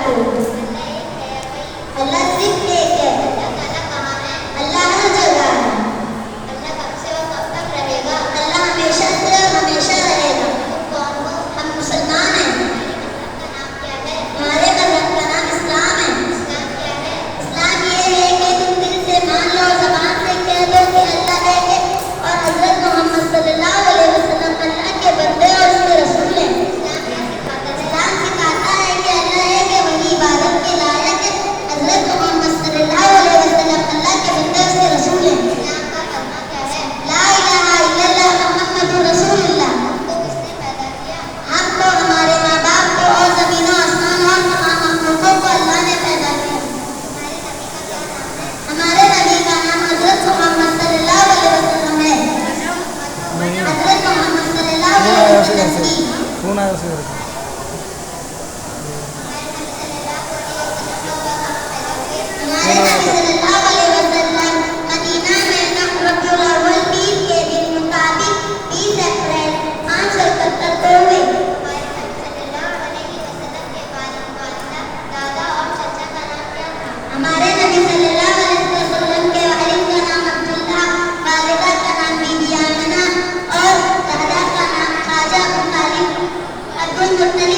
کو۔ اللہ صرف ایک ہے، اللہ ہر جگہ ہے، اللہ ہمیشہ سے اور ہمیشہ رہے گا۔ ہم مسلمان ہیں، ہمارے مذہب کا نام اسلام ہے۔ اسلام یہ ہے کہ تم دل سے مان لو اور زبان سے کہہ دو کہ اللہ ایک ہے اور حضرت محمد صلی اللہ علیہ وسلم اللہ کے بندے اور اس کے رسول ہیں۔ اسلام سکھاتا ہے کہ اللہ ایک ہے، وہی عبادت کے لائق ہے، حضرت محمد صلی اللہ علیہ وسلم اللہ کے بندے اور اس کے رسول ہیں۔ لا الہ الا اللہ محمد رسول اللہ۔ ہم کو، ہمارے ماں باپ کو اور زمین و آسمان اور تمام مخلوقوں کو اللہ نے پیدا کیا۔ ہمارے نبی کا نام حضرت محمد صلی اللہ علیہ وسلم ہے۔ حضرت محمد صلی اللہ علیہ وسلم کی ہمارے نبی صلی اللہ علیہ وسلم مدینہ میں ربیع الاول پیر کے دن مطابق 20 اپریل 571 کو ہوئے۔ ہمارے نبی صلی اللہ علیہ وسلم کے والد کا نام عبداللہ، والدہ کا نام بی بی آمنہ اور دادا کا نام خواجہ ابو طالب عبد المطلب